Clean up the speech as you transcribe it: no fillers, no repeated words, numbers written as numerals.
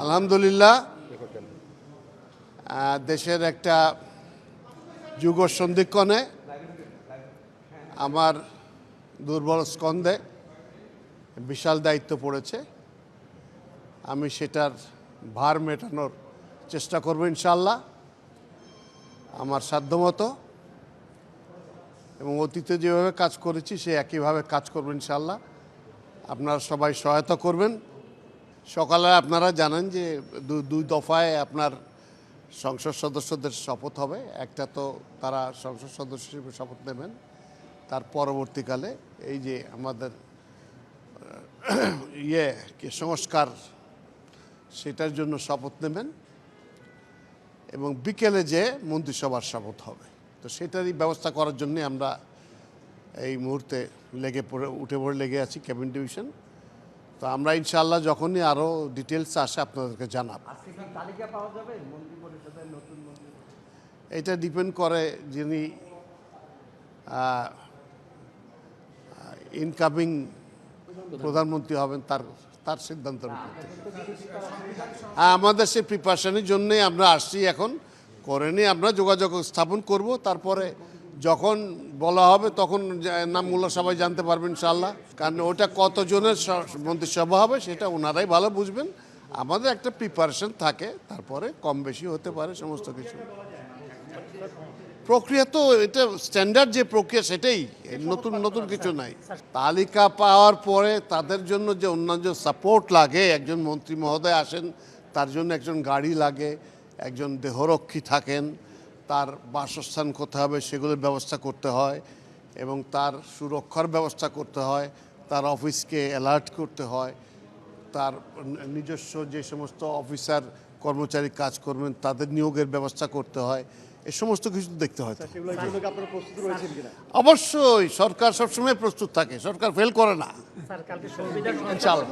আলহামদুলিল্লাহ দেশের একটা যুগ সন্ধিক্ষণে আমার দুর্বল স্কন্ধে বিশাল দায়িত্ব পড়েছে। আমি সেটার ভার মেটানোর চেষ্টা করব ইনশাআল্লাহ আমার সাধ্যমতো, এবং অতীতে যেভাবে কাজ করেছি সে একইভাবে কাজ করব ইনশাআল্লাহ। আপনারা সবাই সহায়তা করবেন। সকালে আপনারা জানেন যে দুই দফায় আপনার সংসদ সদস্যদের শপথ হবে। একটা তো তারা সংসদ সদস্য হিসেবে শপথ নেবেন, তার পরবর্তীকালে এই যে আমাদের সংস্কার সেটার জন্য শপথ নেবেন, এবং বিকেলে যে মন্ত্রিসভার শপথ হবে। তো সেটারই ব্যবস্থা করার জন্যে আমরা এই মুহূর্তে উঠে পড়ে লেগে আছি ক্যাবিনেট ডিভিশন। তো আমরা ইনশাআল্লাহ যখনই আরও ডিটেলস আসে আপনাদেরকে জানাব। এটা ডিপেন্ড করে যিনি ইনকামিং প্রধানমন্ত্রী হবেন তার সিদ্ধান্তের উপর। আমাদের সেই প্রিপারেশনের জন্যই আমরা আসছি, এখন করেনি, আমরা যোগাযোগ স্থাপন করব। তারপরে যখন বলা হবে তখন নামগুলো সবাই জানতে পারবেন ইনশাআল্লাহ। কারণ ওটা কতজনের মন্ত্রিসভা হবে সেটা ওনারাই ভালো বুঝবেন। আমাদের একটা প্রিপারেশন থাকে, তারপরে কম বেশি হতে পারে সমস্ত কিছু। প্রক্রিয়া তো এটা স্ট্যান্ডার্ড যে প্রক্রিয়া সেটাই, নতুন কিছু নাই। তালিকা পাওয়ার পরে তাদের জন্য যে অন্যান্য সাপোর্ট লাগে, একজন মন্ত্রী মহোদয় আসেন তার জন্য একজন গাড়ি লাগে, একজন দেহরক্ষী থাকেন, তার বাসস্থান কোথায় হবে সেগুলোর ব্যবস্থা করতে হয়, এবং তার সুরক্ষার ব্যবস্থা করতে হয়, তার অফিসকে অ্যালার্ট করতে হয়, তার নিজস্ব যে সমস্ত অফিসার কর্মচারী কাজ করবেন তাদের নিয়োগের ব্যবস্থা করতে হয়। এই সমস্ত কিছু দেখতে হয়। অবশ্যই সরকার সবসময় প্রস্তুত থাকে, সরকার ফেল করে না। ইনশাআল্লাহ।